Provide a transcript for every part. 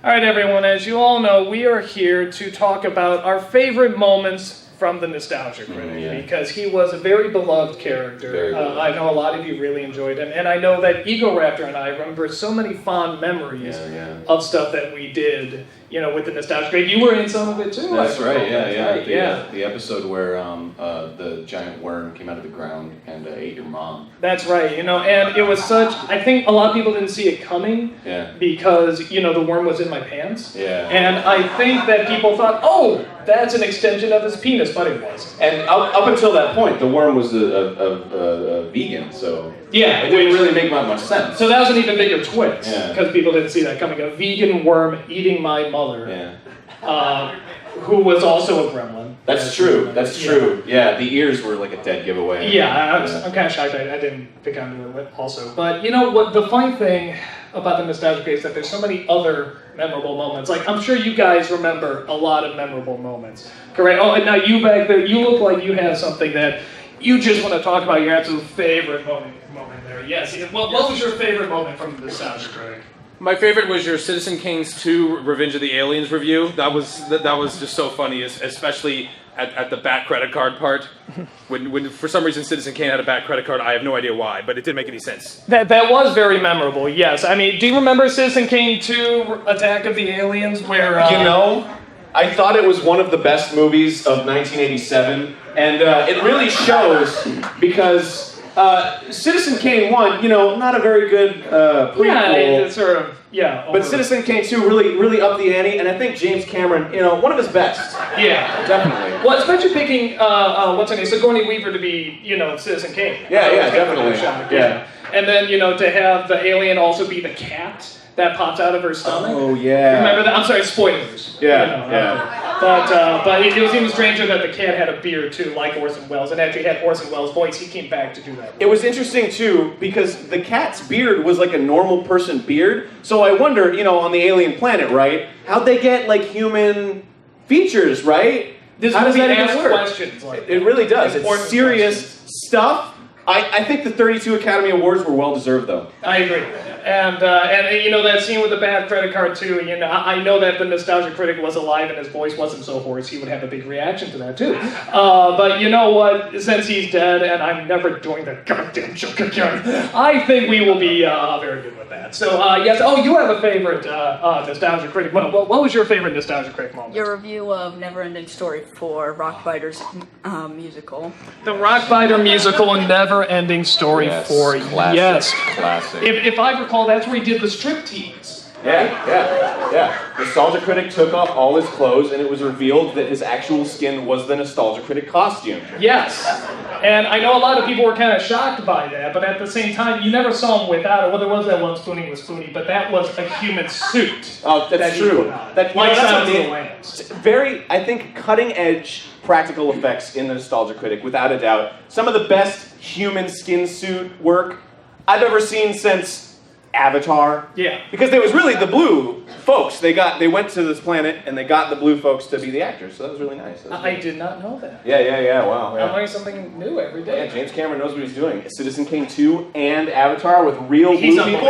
All right, everyone, as you all know, we are here to talk about our favorite moments from the Nostalgia Critic, because he was a very beloved character. I know a lot of you really enjoyed him, and I know that EgoRaptor and I remember so many fond memories of stuff that we did, you know, with the Nostalgia Critic. You were in some of it too. That's right, the episode where the giant worm came out of the ground and ate your mom. That's right, you know, and it was such, I think a lot of people didn't see it coming because, you know, the worm was in my pants. And I think that people thought, oh, that's an extension of his penis, but it wasn't. And up until that point, the worm was a vegan, so it didn't really make much sense. So that was an even bigger twist, because people didn't see that coming. A vegan worm eating my mother, who was also a gremlin. That's true. That's true. Yeah, the ears were like a dead giveaway. Yeah, I'm kind of shocked I didn't pick onto it also. But you know what? The funny thing about the Nostalgia Critic is that there's so many other memorable moments. Like, I'm sure you guys remember a lot of memorable moments, correct? Oh, and now you back there, you look like you have something that you just want to talk about, your absolute favorite moment there. Yes. Well, what was your favorite moment from the Nostalgia Critic? My favorite was your Citizen Kane's 2 Revenge of the Aliens review. That was just so funny, especially at the Bat credit card part. When for some reason Citizen Kane had a Bat credit card, I have no idea why, but it didn't make any sense. That was very memorable, yes. I mean, do you remember Citizen Kane 2 Attack of the Aliens, where... You know, I thought it was one of the best movies of 1987, and it really shows because... Citizen Kane 1, you know, not a very good prequel. Yeah, it's sort of, But Citizen Kane 2 really upped the ante, and I think James Cameron, you know, one of his best. Yeah. Definitely. Well, especially picking, what's her name, Sigourney Weaver to be, you know, Citizen Kane. Yeah, definitely. Yeah. And then, you know, to have the alien also be the cat that pops out of her stomach. Oh, yeah. Remember that? I'm sorry, spoilers. But it was even stranger that the cat had a beard, too, like Orson Welles, and actually had Orson Welles' voice. He came back to do that. It was interesting, too, because the cat's beard was like a normal person beard, so I wonder, you know, on the alien planet, right, how'd they get, like, human features, right? How does that even work? Questions like it really does. It's serious stuff. I think the 32 Academy Awards were well-deserved, though. I agree. And you know, that scene with the bad credit card, too, you know, I know that the Nostalgia Critic was alive and his voice wasn't so hoarse, he would have a big reaction to that, too. But you know what? Since he's dead, and I'm never doing the goddamn joke again, I think we will be very good with that. So, yes, you have a favorite Nostalgia Critic moment. What was your favorite Nostalgia Critic moment? Your review of Neverending Story for Rockbiter's musical. The Rockbiter musical and Never-Ending Story 4. Classic, yes. Classic. If I recall, that's where he did the striptease. Yeah. Nostalgia Critic took off all his clothes, and it was revealed that his actual skin was the Nostalgia Critic costume. Yes. And I know a lot of people were kind of shocked by that, but at the same time, you never saw him without it. Well, there was that one Spoonie was Spoonie, but that was a human suit. Oh, that's true. That's very, I think, cutting-edge practical effects in the Nostalgia Critic, without a doubt. Some of the best human skin suit work I've ever seen since Avatar. Yeah. Because it was really the blue folks. They went to this planet and they got the blue folks to be the actors. So that was really nice. I did not know that. Yeah. Wow. Yeah. I'm learning something new every day. Yeah, James Cameron knows what he's doing. Citizen Kane 2 and Avatar with real blue people.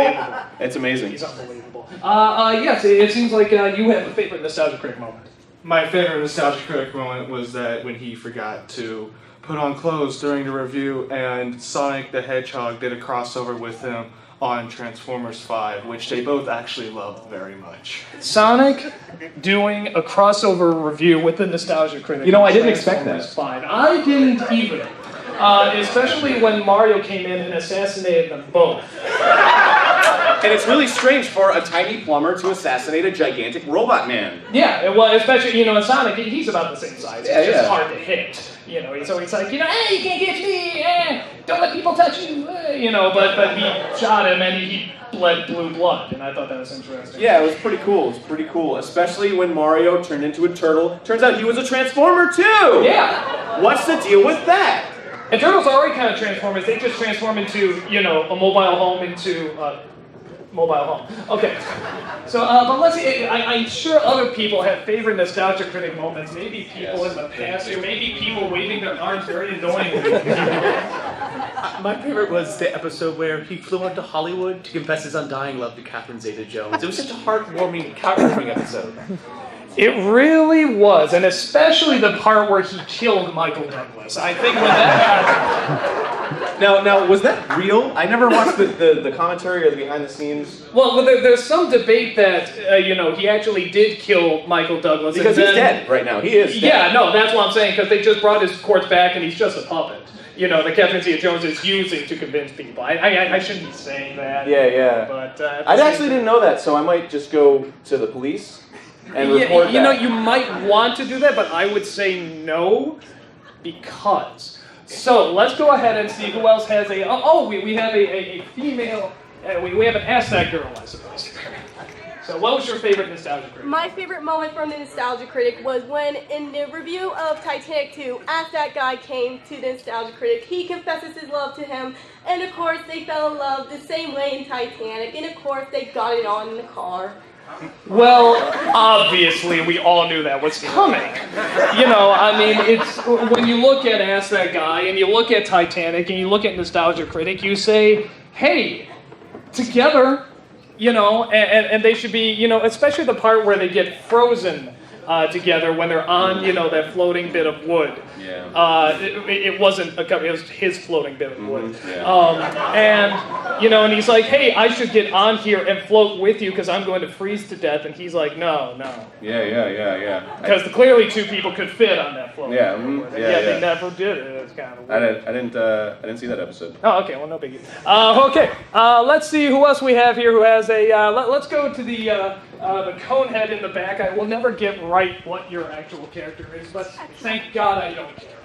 It's amazing. He's unbelievable. Yes, it seems like you have a favorite Nostalgia Critic moment. My favorite Nostalgia Critic moment was that when he forgot to put on clothes during the review and Sonic the Hedgehog did a crossover with him on Transformers 5, which they both actually loved very much. Sonic doing a crossover review with the Nostalgia Critic. You know, I didn't expect that. 5. I didn't either. Especially when Mario came in and assassinated them both. And it's really strange for a tiny plumber to assassinate a gigantic robot man. Yeah, well, especially, you know, in Sonic, he's about the same size. It's just hard to hit. You know, so he's like, you know, hey, you can't get me, don't let people touch you, you know, but he shot him and he bled blue blood, and I thought that was interesting. Yeah, it was pretty cool. Especially when Mario turned into a turtle. Turns out he was a Transformer too! Yeah! What's the deal with that? And turtles are already kind of Transformers. They just transform into, you know, a mobile home into mobile home. Okay. So, but let's see. I'm sure other people have favorite Nostalgia Critic moments. Maybe people in the past, or maybe people waving their arms very annoyingly. My favorite was the episode where he flew out to Hollywood to confess his undying love to Catherine Zeta-Jones. It was such a heartwarming episode. It really was, and especially the part where he killed Michael Douglas. I think when that happened... Now, was that real? I never watched the commentary or the behind the scenes. Well, there's some debate that, he actually did kill Michael Douglas. Because he's dead right now. He is dead. Yeah, no, that's what I'm saying, because they just brought his corpse back and he's just a puppet. That Catherine Zeta-Jones is using to convince people. I shouldn't be saying that. Yeah. But I actually didn't know that, so I might just go to the police and report that. You might want to do that, but I would say no, because... So, let's go ahead and see who else has we have a female... we haven't asked that girl, I suppose. So what was your favorite Nostalgia Critic? My favorite moment from the Nostalgia Critic was when, in the review of Titanic 2, as that guy came to the Nostalgia Critic, he confesses his love to him, and of course they fell in love the same way in Titanic, and of course they got it on in the car. Well, obviously we all knew that was coming. It's when you look at Ask That Guy, and you look at Titanic, and you look at Nostalgia Critic, you say, hey, together... and they should be, especially the part where they get frozen together when they're on, that floating bit of wood. Yeah. It wasn't a cover, it was his floating bit of wood. Yeah. And he's like, hey, I should get on here and float with you because I'm going to freeze to death. And he's like, no. Yeah. Because clearly two people could fit on that floating Yeah, bit of wood. yeah. They never did it. It's kind of weird. I didn't see that episode. Oh, okay. Well, no biggie. Okay. Let's see who else we have here who has a. Let's go to the conehead in the back. I will never get right what your actual character is, but thank God I don't care.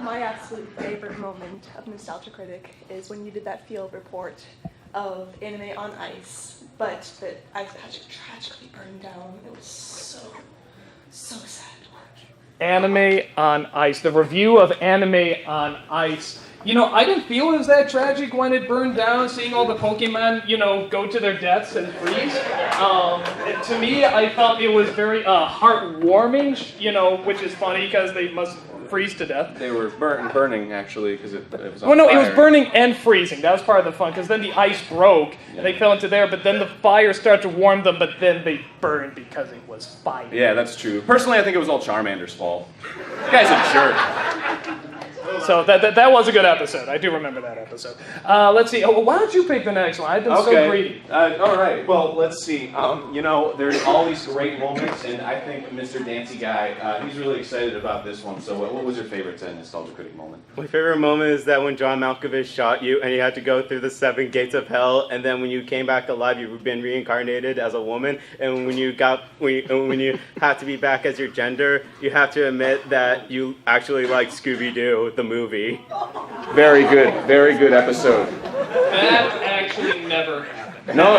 My absolute favorite moment of Nostalgia Critic is when you did that field report of anime on ice, but the ice patch tragically burned down. It was so sad to watch. Anime on Ice. The review of Anime on Ice. I didn't feel it was that tragic when it burned down, seeing all the Pokemon, go to their deaths and freeze. To me, I felt it was very heartwarming, which is funny because they must freeze to death. They were burning actually, because it was on Well, no, fire. it was burning and freezing. That was part of the fun, because then the ice broke, and they fell into there, but then the fire started to warm them, but then they burned because it was fire. Yeah, that's true. Personally, I think it was all Charmander's fault. The guy's a jerk. So that was a good episode. I do remember that episode. Let's see. Oh, why don't you pick the next one? I've been so greedy. All right. Well, let's see. There's all these great moments, and I think Mr. Dancy Guy, he's really excited about this one. So what was your favorite Nostalgia Critic moment? My favorite moment is that when John Malkovich shot you, and you had to go through the 7 gates of hell, and then when you came back alive, you've been reincarnated as a woman, and when you have to be back as your gender, you have to admit that you actually like Scooby-Doo, the movie. Very good episode. That actually never happened. No,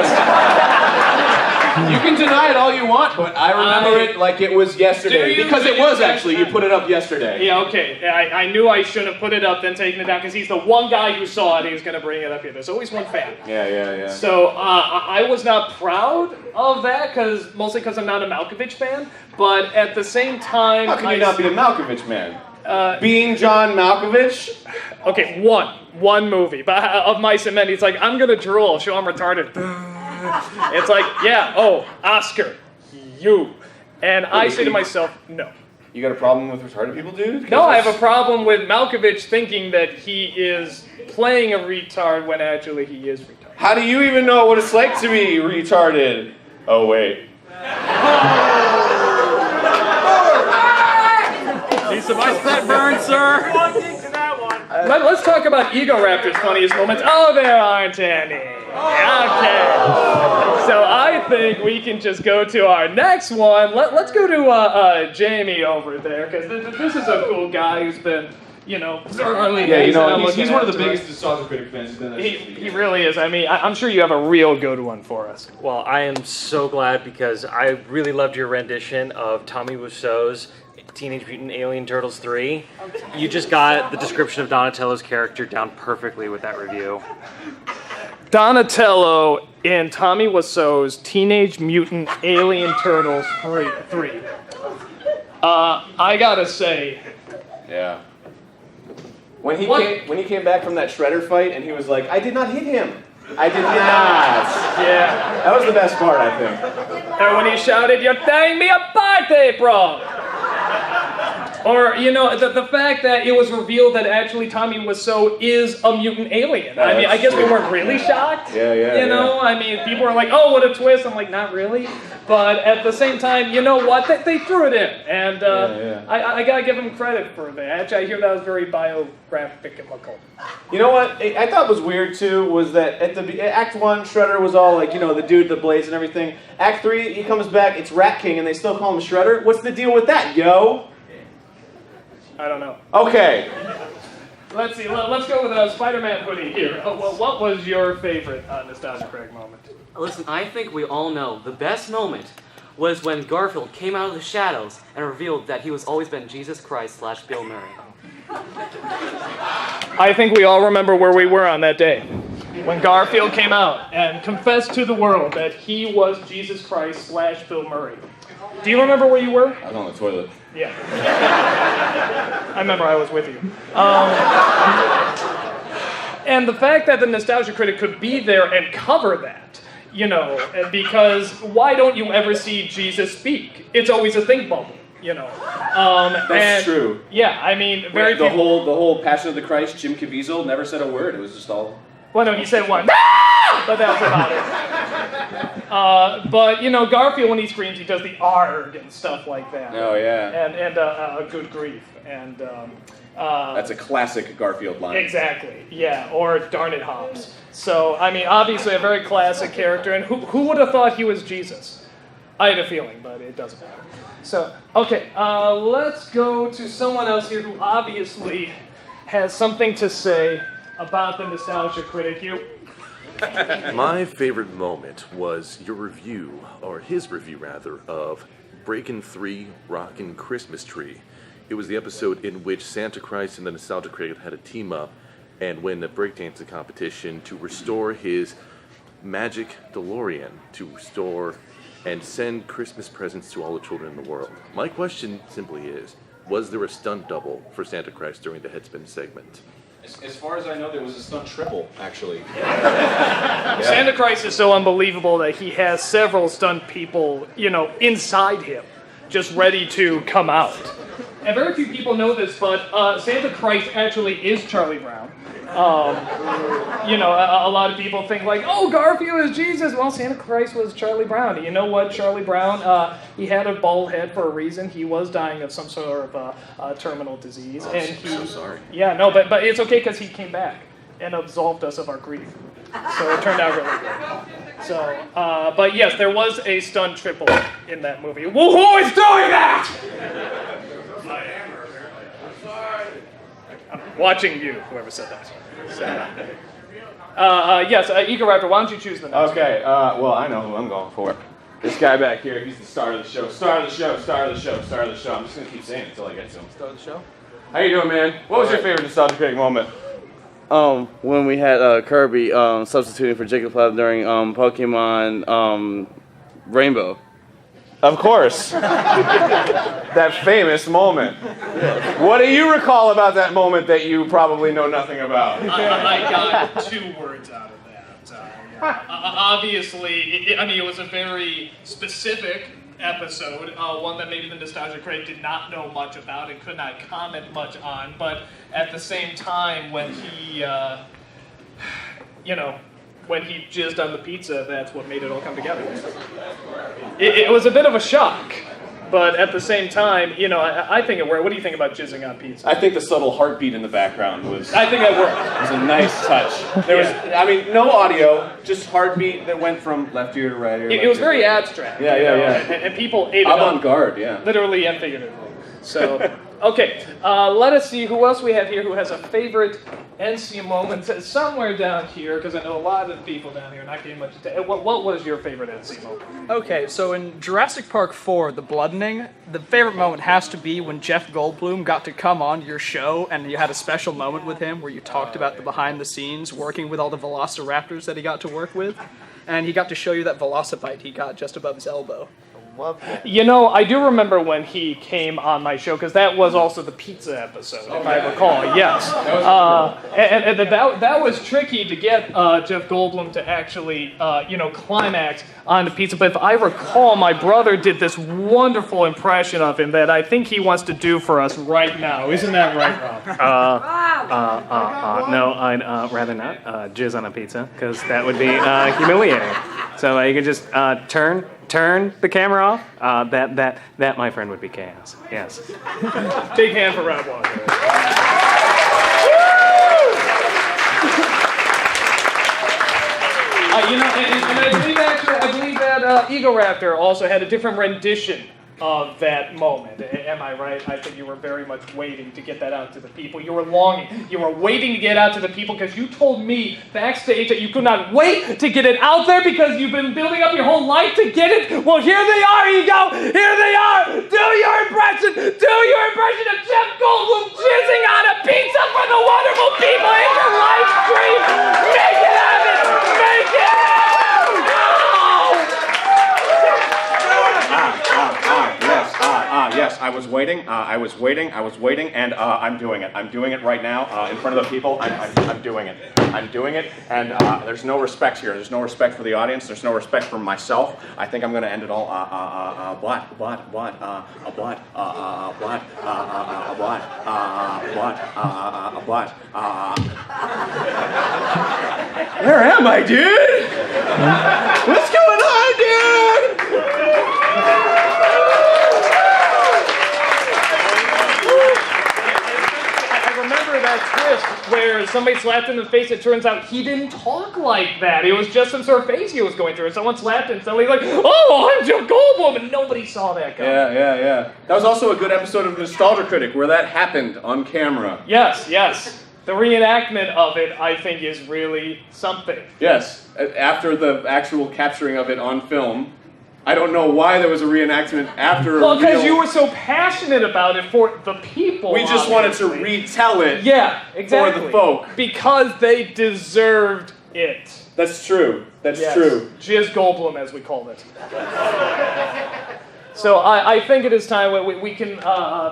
you can deny it all you want, but I remember it like it was yesterday. Because it was actually. You put it up yesterday. Yeah, okay. I knew I shouldn't have put it up, then taken it down, because he's the one guy who saw it. He was going to bring it up here. There's always one fan. Yeah. So I was not proud of that, mostly because I'm not a Malkovich fan. But at the same time, how can you not be a Malkovich man? Being John Malkovich? Okay, one movie, but of Mice and Men, it's like, I'm gonna drool, show I'm retarded. It's like, Oscar, you. And I say to myself, no. You got a problem with retarded people, dude? No, I have a problem with Malkovich thinking that he is playing a retard when actually he is retarded. How do you even know what it's like to be retarded? Oh, wait. Need some ice that burn, sir? Let's talk about EgoRaptor's funniest moments. Oh, there aren't any. Okay. So I think we can just go to our next one. Let's go to Jamie over there, because this is a cool guy who's been, thoroughly. Yeah, he's one of the biggest Nostalgia Critic fans. He really is. I mean, I'm sure you have a real good one for us. Well, I am so glad, because I really loved your rendition of Tommy Wiseau's Teenage Mutant Alien Turtles 3. You just got the description of Donatello's character down perfectly with that review. Donatello in Tommy Wiseau's Teenage Mutant Alien Turtles 3. I gotta say... Yeah. When he What? came back from that Shredder fight and he was like, I did not hit him. I did not. Yeah. That was the best part, I think. Or when he shouted, "You're tearing me apart, April!" Or, you know, the fact that it was revealed that actually Tommy Wiseau is a mutant alien. Yeah, I mean, I guess we true. weren't really shocked. Yeah, You know, I mean, people were like, "Oh, what a twist!" I'm like, not really. But at the same time, you know what? They threw it in, and I gotta give them credit for that. Actually, I hear that was very biographical. You know what I thought was weird too was that at the Act 1, Shredder was all like, you know, the dude, the blades and everything. Act 3, he comes back, it's Rat King, and they still call him Shredder. What's the deal with that, yo? I don't know. Okay. Let's see. Let's go with a Spider-Man hoodie here. What was your favorite Nostalgia Critic moment? Listen, I think we all know the best moment was when Garfield came out of the shadows and revealed that he was always been Jesus Christ / Bill Murray. I think we all remember where we were on that day. When Garfield came out and confessed to the world that he was Jesus Christ / Bill Murray. Do you remember where you were? I was on the toilet. Yeah. I remember I was with you. And the fact that the Nostalgia Critic could be there and cover that, you know, because why don't you ever see Jesus speak? It's always a think bubble, you know. That's true. Yeah, I mean, The whole Passion of the Christ, Jim Caviezel never said a word. It was just all... Well, no, he said one. But that's about it. But, you know, Garfield, when he screams, he does the arg and stuff like that. Oh, yeah. And good grief. And that's a classic Garfield line. Exactly, yeah. Or darn it, Hobbs. So, I mean, obviously a very classic character. And who would have thought he was Jesus? I had a feeling, but it doesn't matter. So, okay, let's go to someone else here who obviously has something to say about the Nostalgia Critic. My favorite moment was your review, or his review rather, of Breakin' 3 Rockin' Christmas Tree. It was the episode in which Santa Christ and the Nostalgia Critic had a team up and win a breakdancing competition to restore his magic DeLorean, to restore and send Christmas presents to all the children in the world. My question simply is, was there a stunt double for Santa Christ during the headspin segment? As far as I know, there was a stunt triple, actually. Santa Christ is so unbelievable that he has several stunt people, you know, inside him, just ready to come out. And very few people know this, but Santa Christ actually is Charlie Brown. You know, a lot of people think like, oh, Garfield is Jesus. Well, Santa Christ was Charlie Brown. You know what, Charlie Brown, he had a bald head for a reason. He was dying of some sort of terminal disease. Oh, and I'm so sorry. Yeah, no, but it's okay because he came back and absolved us of our grief. So it turned out really good. So, but yes, there was a stunt triple in that movie. Well, who is doing that? I'm watching you, whoever said that. So, yes, EgoRaptor, why don't you choose the next one? Okay, well, I know who I'm going for. This guy back here, he's the star of the show. Star of the show, star of the show, star of the show. I'm just going to keep saying it until I get to him. Star of the show? How you doing, man? What was your favorite Nostalgia Critic moment? When we had Kirby substituting for Jacob Cloud during Pokemon Rainbow. Of course. That famous moment. What do you recall about that moment that you probably know nothing about? I got 2 words out of that. Obviously, I mean, it was a very specific episode, one that maybe the Nostalgia Critic did not know much about and could not comment much on, but at the same time, when he, you know, when he jizzed on the pizza, that's what made it all come together. It was a bit of a shock, but at the same time, you know, I think it worked. What do you think about jizzing on pizza? I think the subtle heartbeat in the background was... I think it worked. It was a nice touch. There was, I mean, no audio, just heartbeat that went from left ear to right ear. It was very abstract. Yeah. And people ate it up. Avant-garde, yeah. Literally and figuratively. So, okay, let us see who else we have here who has a favorite NC moment somewhere down here, because I know a lot of people down here are not getting much attention. What was your favorite NC moment? Okay, so in Jurassic Park 4, The Bloodening, the favorite moment has to be when Jeff Goldblum got to come on your show and you had a special moment with him where you talked about the behind the scenes working with all the velociraptors that he got to work with, and he got to show you that velocipede he got just above his elbow. Love that. You know, I do remember when he came on my show, because that was also the pizza episode, if I recall. Yes. And that was tricky to get Jeff Goldblum to actually, climax on the pizza. But if I recall, my brother did this wonderful impression of him that I think he wants to do for us right now. Isn't that right, Rob? No, I'd rather not jizz on a pizza, because that would be humiliating. So you can just turn the camera off. That, my friend, would be chaos. Yes. Big hand for Rob Walker. And I believe that EgoRaptor also had a different rendition of that moment. Am I right? I think you were very much waiting to get that out to the people. You were longing. You were waiting to get out to the people because you told me backstage that you could not wait to get it out there because you've been building up your whole life to get it. Well, here they are, Ego. Here they are. Do your impression. Do your impression of Jeff Goldblum jizzing on a pizza for the wonderful people in your live stream. Make it happen. Make it happen. Yes, I was waiting, and I'm doing it. I'm doing it right now in front of the people. I'm doing it. I'm doing it, and there's no respect here. There's no respect for the audience. There's no respect for myself. I think I'm going to end it all Where am I, dude? What's going on, dude? That twist where somebody slapped him in the face, it turns out he didn't talk like that. It was just some sort of phase he was going through. And someone slapped him, suddenly like, oh, I'm Jeff Goldblum, and nobody saw that coming. Yeah. That was also a good episode of Nostalgia Critic where that happened on camera. Yes. The reenactment of it, I think, is really something. Yes, after the actual capturing of it on film. I don't know why there was a reenactment after. Well, because you were so passionate about it for the people. We just wanted to retell it. Yeah, exactly. For the folk. Because they deserved it. That's true. That's true. Jizz Goldblum, as we called it. So I think it is time we can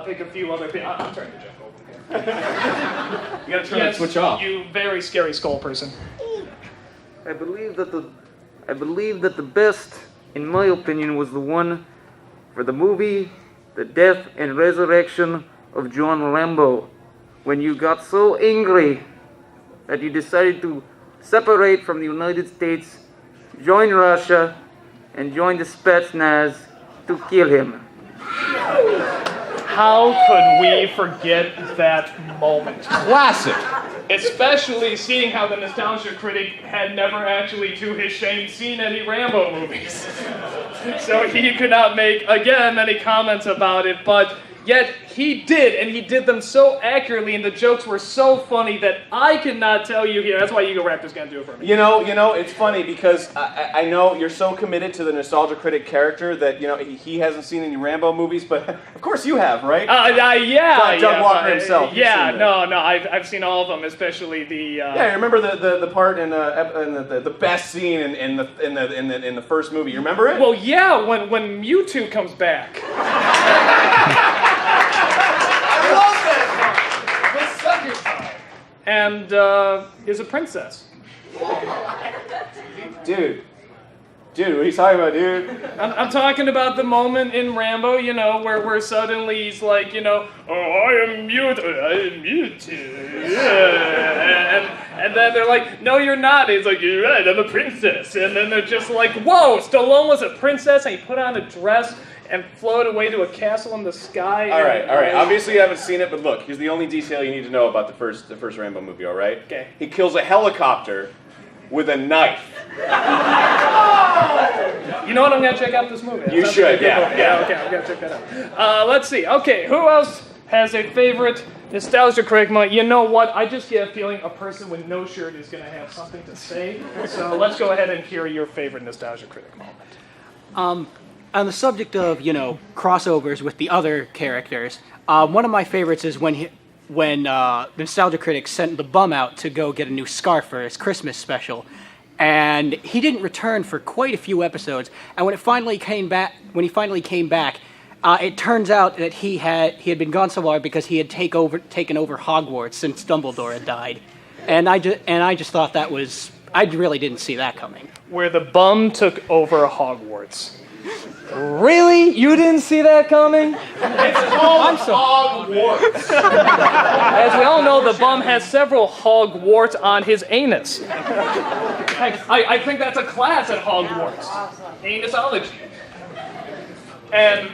pick a few other things. I'm turning to Jeff Goldblum here. You gotta turn that switch off. You very scary skull person. I believe that the best, in my opinion, was the one for the movie The Death and Resurrection of John Rambo, when you got so angry that you decided to separate from the United States, join Russia, and join the Spetsnaz to kill him. How could we forget that moment? Classic. Especially seeing how the Nostalgia Critic had never actually, to his shame, seen any Rambo movies. So he could not make, again, any comments about it, but yet he did, and he did them so accurately, and the jokes were so funny that I cannot tell you here. That's why EgoRaptor's going to do it for me. You know, it's funny because I know you're so committed to the Nostalgia Critic character that, he hasn't seen any Rambo movies, but of course you have, right? Doug Walker himself. Yeah, no, I've seen all of them, especially the. Yeah, remember the part in the best scene in the first movie. You remember it? Well, yeah, when Mewtwo comes back. I love that part. The second time. And is a princess. Dude, what are you talking about, dude? I'm talking about the moment in Rambo, where suddenly he's like, oh, I am Mewtwo. Yeah. And then they're like, no, you're not. He's like, you're right, I'm a princess. And then they're just like, whoa, Stallone was a princess, and he put on a dress and float away to a castle in the sky. All right. Obviously, you haven't seen it, but look, here's the only detail you need to know about the first Rambo movie. All right? Okay. He kills a helicopter with a knife. You know what? I'm gonna check out this movie. You should. Yeah. Okay, I'm gonna check that out. Let's see. Okay, who else has a favorite Nostalgia Critic moment? You know what? I just get a feeling a person with no shirt is gonna have something to say. So let's go ahead and hear your favorite Nostalgia Critic moment. On the subject of, crossovers with the other characters, one of my favorites is when the Nostalgia Critic sent the bum out to go get a new scarf for his Christmas special. and he didn't return for quite a few episodes. And when he finally came back, it turns out that he had been gone so long because he had taken over Hogwarts since Dumbledore had died. And I just thought that was, I really didn't see that coming. Where the bum took over Hogwarts. Really? You didn't see that coming? It's called Hogwarts. As we all know, the bum has several Hogwarts on his anus. I think that's a class at Hogwarts. Anusology. And,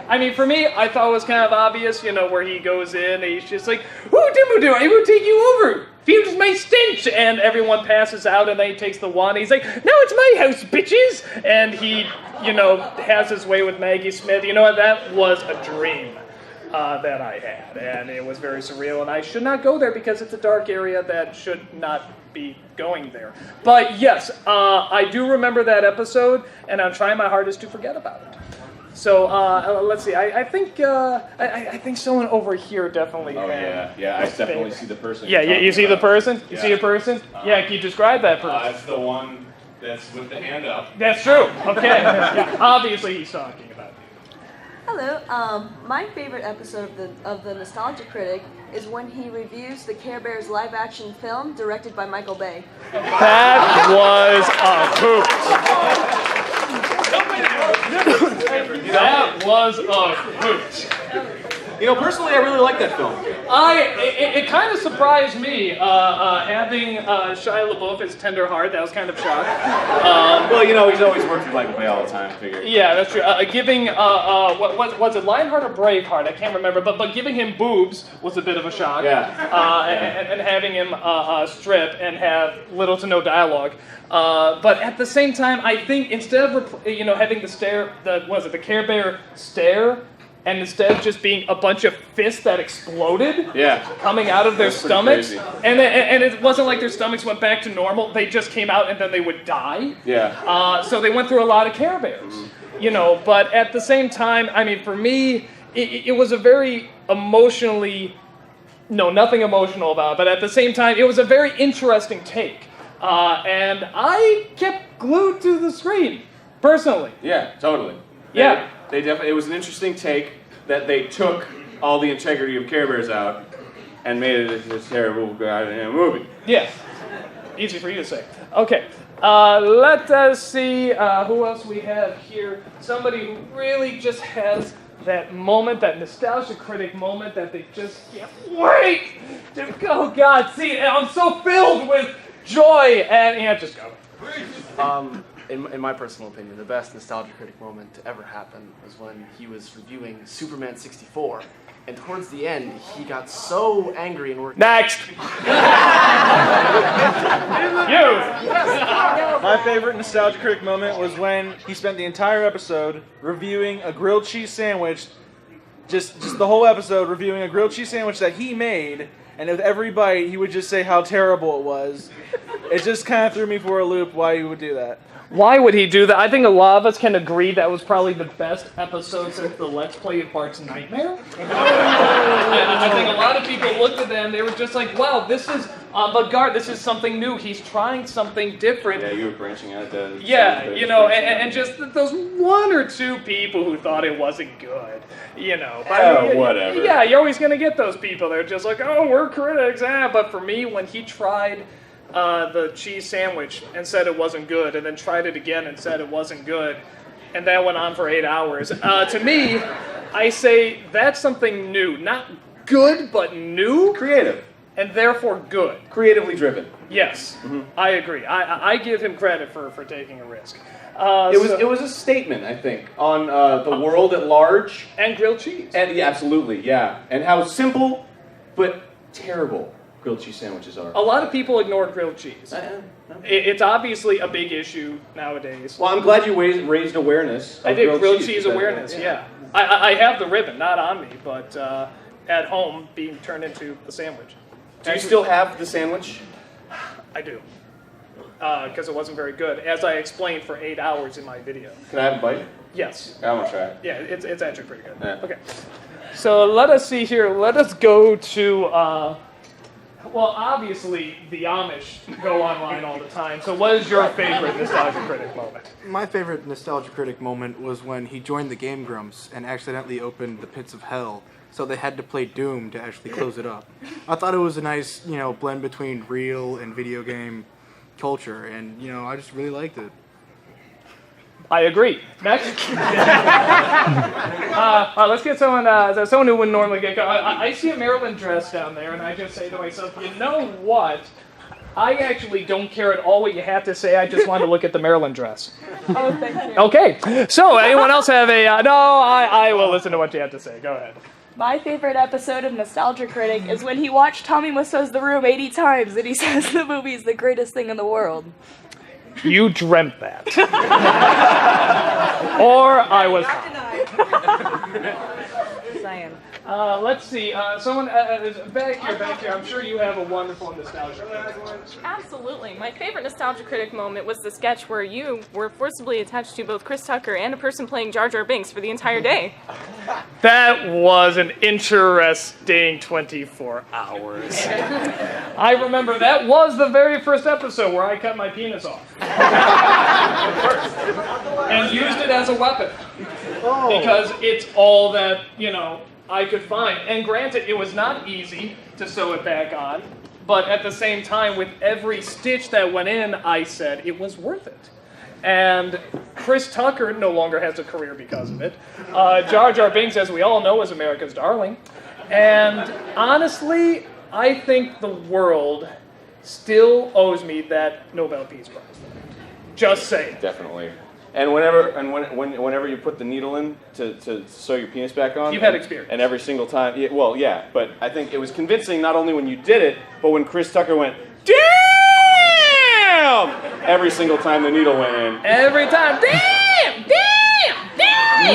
I mean, for me, I thought it was kind of obvious, where he goes in and he's just like, "Ooh, Dumbledore, I will take you over. Fumes my stench." And everyone passes out and then he takes the wand. He's like, "Now it's my house, bitches." And he, has his way with Maggie Smith. You know what? That was a dream that I had. And it was very surreal. And I should not go there because it's a dark area that should not be going there. But yes, I do remember that episode, and I'm trying my hardest to forget about it. So let's see. I think someone over here definitely. Oh yeah. I definitely see the person. Yeah, you see the person. You see a person. Yeah, can you describe that person? It's the one that's with the hand up. That's true. Okay. Yeah, obviously he's talking about you. Hello. My favorite episode of the Nostalgia Critic is when he reviews the Care Bears live-action film directed by Michael Bay. That was a hoot. That was a hoot. Personally, I really like that film. It kind of surprised me having Shia LaBeouf as Tender Heart. That was kind of shock. He's always worked with Michael Bay all the time. I figured. Yeah, that's true. Giving what was it, Lionheart or Braveheart? I can't remember. But giving him boobs was a bit of a shock. Yeah. And having him strip and have little to no dialogue. But at the same time, I think instead of having the Care Bear stare. And instead of just being a bunch of fists that exploded coming out of their stomachs. And it wasn't like their stomachs went back to normal. They just came out and then they would die. Yeah. So they went through a lot of Care Bears. But at the same time, I mean, for me, it was a very emotionally... No, nothing emotional about it. But at the same time, it was a very interesting take. And I kept glued to the screen, personally. Yeah, totally. Yeah. They definitely. It was an interesting take that they took all the integrity of Care Bears out and made it this terrible goddamn movie. Yeah. Easy for you to say. Okay. Let us see who else we have here. Somebody who really just has that moment, that Nostalgia Critic moment that they just can't wait to go. Oh, God, see, I'm so filled with joy. And just go. In my personal opinion, the best Nostalgia Critic moment to ever happen was when he was reviewing Superman 64, and towards the end, he got so angry and worked. Next! My favorite Nostalgia Critic moment was when he spent the entire episode reviewing a grilled cheese sandwich, just the whole episode reviewing a grilled cheese sandwich that he made, and with every bite, he would just say how terrible it was. It just kind of threw me for a loop why he would do that. Why would he do that? I think a lot of us can agree that was probably the best episode since the Let's Play of Bart's Nightmare. I think a lot of people looked at them, they were just like, wow, this is avant-garde, this is something new, he's trying something different. Yeah, you were branching out there. Yeah, and just those one or two people who thought it wasn't good, But, whatever. Yeah, you're always going to get those people. They're just like, oh, we're critics. But for me, when he tried the cheese sandwich and said it wasn't good, and then tried it again and said it wasn't good, and that went on for 8 hours. To me, I say that's something new. Not good, but new. Creative. And therefore good. Creatively driven. Yes, I agree. I give him credit for taking a risk. It was a statement, I think, on the world at large. And grilled cheese. And yeah, absolutely, yeah. And how simple, but terrible grilled cheese sandwiches are. A lot of people ignore grilled cheese. It's obviously a big issue nowadays. Well, I'm glad you raised awareness. I did grilled cheese awareness, yeah. I have the ribbon, not on me, but at home being turned into a sandwich. Do you still have the sandwich? I do. Because it wasn't very good, as I explained for 8 hours in my video. Can I have a bite? Yes. I want to try it. Yeah, it's actually pretty good. Yeah. Okay. So let us see here. Let us go to Well, obviously, the Amish go online all the time. So what is your favorite Nostalgia Critic moment? My favorite Nostalgia Critic moment was when he joined the Game Grumps and accidentally opened the Pits of Hell, so they had to play Doom to actually close it up. I thought it was a nice, blend between real and video game culture, and, I just really liked it. I agree. Next. Let's get someone who wouldn't normally get. I see a Maryland dress down there, and I just say to myself, you know what? I actually don't care at all what you have to say. I just want to look at the Maryland dress. Oh, thank you. Okay. So, anyone else have a? No, I will listen to what you have to say. Go ahead. My favorite episode of Nostalgia Critic is when he watched Tommy Wiseau's The Room 80 times and he says the movie is the greatest thing in the world. You dreamt that. Or I was. Saying. Let's see. Someone back here. I'm sure you have a wonderful nostalgia. Absolutely. My favorite Nostalgia Critic moment was the sketch where you were forcibly attached to both Chris Tucker and a person playing Jar Jar Binks for the entire day. That was an interesting 24 hours. I remember that was the very first episode where I cut my penis off. And used it as a weapon. Because it's all that, I could find. And granted, it was not easy to sew it back on, but at the same time, with every stitch that went in, I said it was worth it. And Chris Tucker no longer has a career because of it. Jar Jar Binks, as we all know, is America's darling. And honestly, I think the world still owes me that Nobel Peace Prize. Just saying. Definitely. And whenever you put the needle in to sew your penis back on, you've had experience. And every single time, yeah, but I think it was convincing not only when you did it, but when Chris Tucker went, damn! Every single time the needle went in. Every time, damn!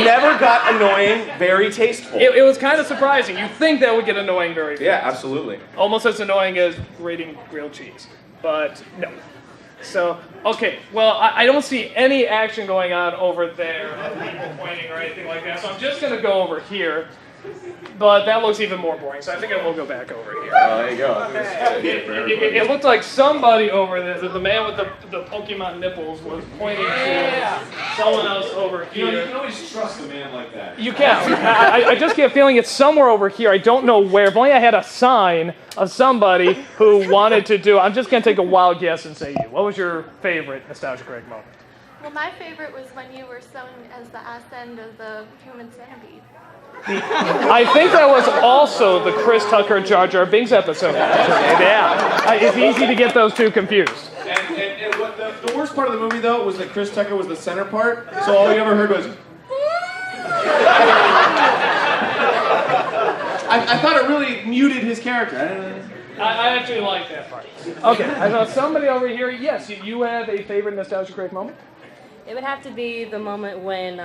Never got annoying, very tasteful. It was kind of surprising. You'd think that would get annoying very fast. Yeah, absolutely. Almost as annoying as grating grilled cheese. But no. So, okay, well, I don't see any action going on over there of people pointing or anything like that, so I'm just going to go over here. But that looks even more boring, so I think I will go back over here. Oh, there you go. It looked like somebody over there, the man with the Pokemon nipples, was pointing to someone else over here. You can always trust a man like that. You can. I just get a feeling it's somewhere over here. I don't know where. If only I had a sign of somebody who wanted to do it. I'm just going to take a wild guess and say you. What was your favorite Nostalgia Critic moment? Well, my favorite was when you were sewn as the ass end of the human centipede. I think that was also the Chris Tucker Jar Jar Binks episode. Yeah. It's easy to get those two confused. And what the worst part of the movie, though, was that Chris Tucker was the center part, so all you ever heard was... I thought it really muted his character. I actually like that part. Okay, I saw somebody over here. Yes, you have a favorite Nostalgia Critic moment? It would have to be the moment when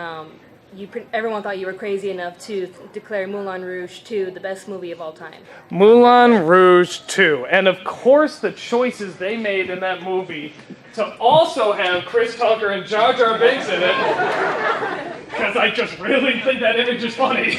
everyone thought you were crazy enough to declare Moulin Rouge 2 the best movie of all time. Moulin Rouge 2. And of course the choices they made in that movie to also have Chris Tucker and Jar Jar Binks in it, because I just really think that image is funny.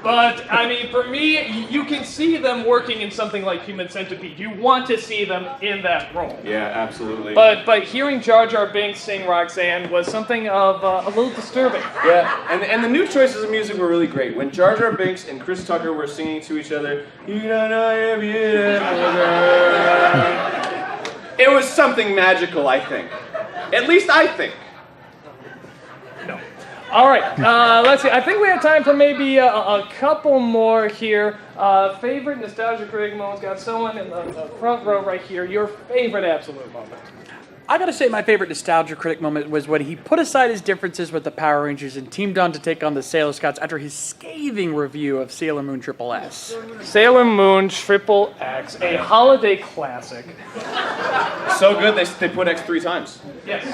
But, I mean, for me, you can see them working in something like Human Centipede. You want to see them in that role. Yeah, absolutely. But hearing Jar Jar Binks sing Roxanne was something of a little disturbing. Yeah, and the new choices of music were really great. When Jar Jar Binks and Chris Tucker were singing to each other, you don't know if you it was something magical, I think. At least I think. All right, let's see. I think we have time for maybe a couple more here. Favorite Nostalgia Critic moments. Got someone in the front row right here. Your favorite absolute moment. I gotta say my favorite Nostalgia Critic moment was when he put aside his differences with the Power Rangers and teamed on to take on the Sailor Scouts after his scathing review of Sailor Moon Triple S. Sailor Moon Triple X, a holiday classic. So good, they put X 3 times. Yes.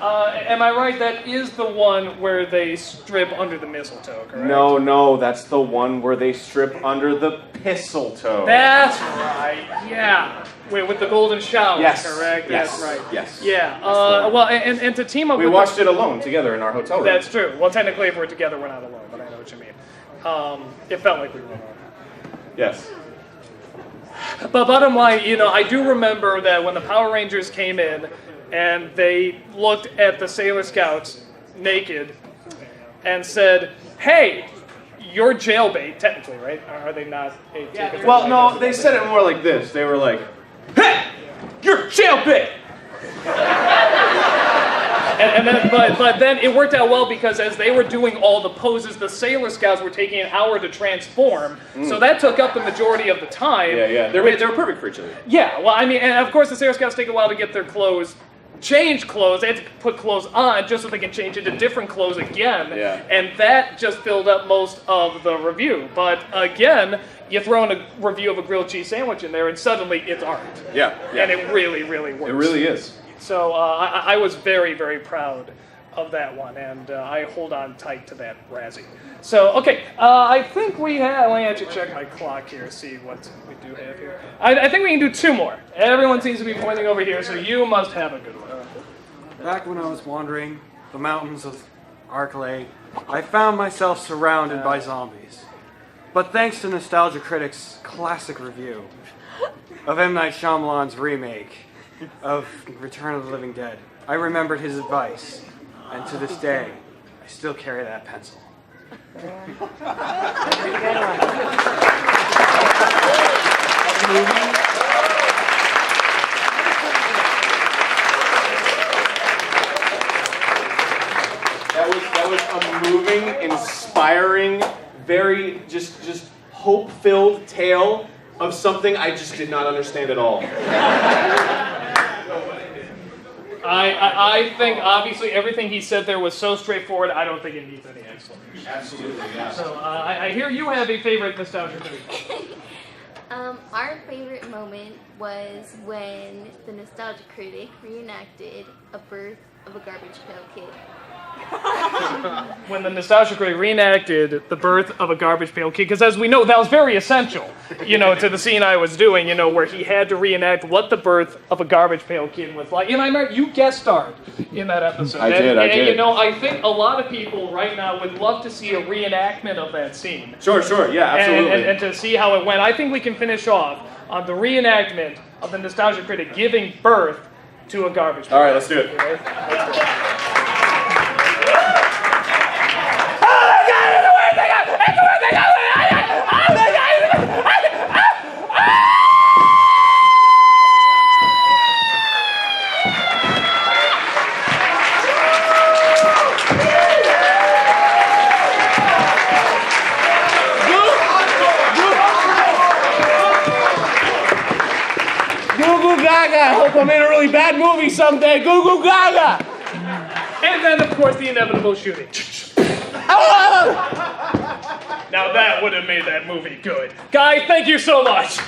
Am I right? That is the one where they strip under the mistletoe, correct? No, that's the one where they strip under the pistletoe. That's right, yeah. Wait, with the golden shower, yes. Correct? Yes. That's right. Yes. Yeah. Well, and to team up we with... watched it alone together in our hotel room. That's true. Well, technically, if we're together, we're not alone, but I know what you mean. It felt like we were alone. Yes. But bottom line, I do remember that when the Power Rangers came in and they looked at the Sailor Scouts naked and said, "Hey, you're jailbait," technically, right? Are they not? Well, no, they said it more like this. They were like, "Hey, you're jailbait." But then it worked out well because as they were doing all the poses, the Sailor Scouts were taking an hour to transform. So that took up the majority of the time. Yeah. They were perfect for each other. Yeah, well, I mean, and of course the Sailor Scouts take a while to get their clothes, change clothes. They have to put clothes on just so they can change into different clothes again. Yeah. And that just filled up most of the review. But again, you throw in a review of a grilled cheese sandwich in there and suddenly it's art. Yeah. And it really, really works. It really is. So I was very, very proud of that one, and I hold on tight to that Razzie. So, okay, I think we have, let me actually check my clock here, see what we do have here. I think we can do 2 more. Everyone seems to be pointing over here, so you must have a good one. Back when I was wandering the mountains of Arklay, I found myself surrounded by zombies. But thanks to Nostalgia Critic's classic review of M. Night Shyamalan's remake of Return of the Living Dead, I remembered his advice, and to this day, I still carry that pencil. That was a moving, inspiring, very just hope-filled tale of something I just did not understand at all. I think obviously everything he said there was so straightforward. I don't think it needs any explanation. Absolutely, yeah. So I hear you have a favorite Nostalgia Critic. Our favorite moment was when the Nostalgia Critic reenacted A Birth of a Garbage Pail Kid. When the Nostalgia Critic reenacted the birth of a garbage pail kid, because as we know, that was very essential, to the scene I was doing, where he had to reenact what the birth of a garbage pail kid was like. And I remember you guest starred in that episode. I did. I think a lot of people right now would love to see a reenactment of that scene. Sure, yeah, absolutely. And to see how it went. I think we can finish off on the reenactment of the Nostalgia Critic giving birth to a garbage pail. All right, let's do it. Gaga! Hope I'm in a really bad movie someday. Goo Goo Gaga! And then, of course, the inevitable shooting. Now that would have made that movie good. Guy, thank you so much.